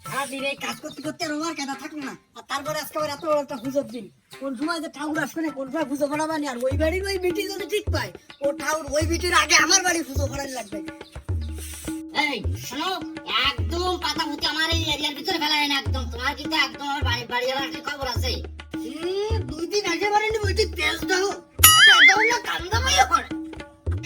সারাদিন এই কাজ করতে করতে আর আমার কেনা থাকলো না। আর তারপরে আজকে আবার এত বড় একটা পুজোর দিন, কোন সময় যে ঠাকুর আসবে না, কোন সময় পুজো পড়াবানি, আর ওই বাড়ির ওই বিটি যদি ঠিক পায়, ও ঠাকুর ওই বিটির আগে আমার বাড়ি পুজো পড়ানি লাগবে। এই শোনো, একদম পাতা পুঁতি আমার এই এরিয়ার ভিতরে ফেলায় না একদম। তোমার কিন্তু একদম আমার বাড়ি বাড়ি যাওয়ার একটা খবর আছে। 2 দিন আগে বাড়িনি বইটি তেজ দাও না কান্দা মাইয়া করে।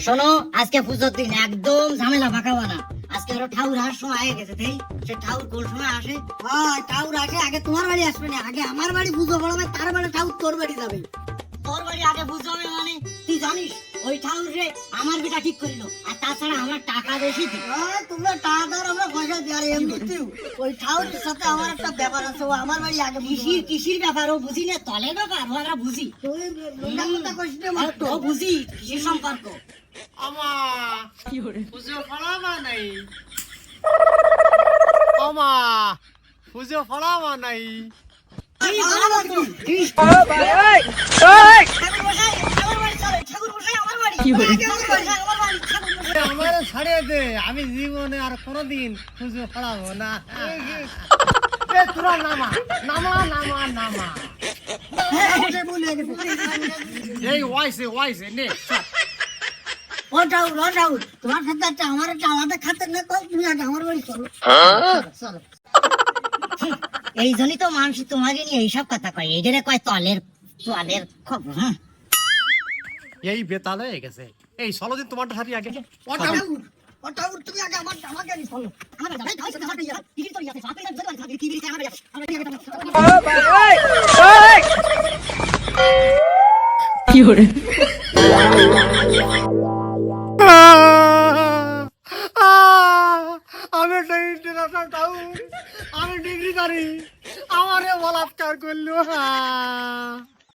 শোনো, আজকে পুজোর দিন একদম ঝামেলা পাকাবো না। আজকে ওরা ঠাকুর আসার সময় আগে গেছে, তাই সে ঠাকুর কোন সময় আসে? হ্যাঁ, ঠাকুর আসে আগে তোমার বাড়ি আসবে না, আগে আমার বাড়ি পুজো পড়াবে, তারপরে ঠাকুর তোর বাড়ি যাবে। তোর বাড়ি আগে বুঝতে হবে মানে? তুই জানিস ওই ঠাকুর রে আমার বেটা ঠিক করিল, আর তাছাড়া আমার টাকা বেশি দিই। তোমরা টাকা দাও, আমরা পয়সা দিই। আর এমনিতেও ওই ঠাকুরের সাথে আমার একটা ব্যাপার আছে, ও আমার বাড়ি আগে কিসির ব্যাপার? ও বুঝি না, তলের ব্যাপার ও আমরা বুঝি। ও বুঝি কিসির সম্পর্ক। আমা পুজো ফলাবা নাই, আমা পুজো ফলাবা নাই। আমার ছাড়িয়ে দে, আমি জীবনে আর কোনোদিন পুজো ফলাবো না। তোরা নামা নামা নামা নামা। এই ওয়াইসে নে। ও ঠাকুর তোমার সাথে একটা আমার একটা আলাদা খাতের না, তুমি আগে আমার বাড়ি চলো। চলো। এই জন্যই তো মানুষ তোমাকে নিয়ে এইসব কথা কয়, এই জন্য কয় তলের তলের খবর। এই বেতাল হয়ে গেছে। এই চলো দিন তোমারটা সারি আগে। ও ঠাকুর তুমি আগে আমাকে নিয়ে চলো। আমি একটা ইন্টারন্যাশনাল টাউন, আমি ডিগ্রি করি, আমারে বলাৎকার করলো।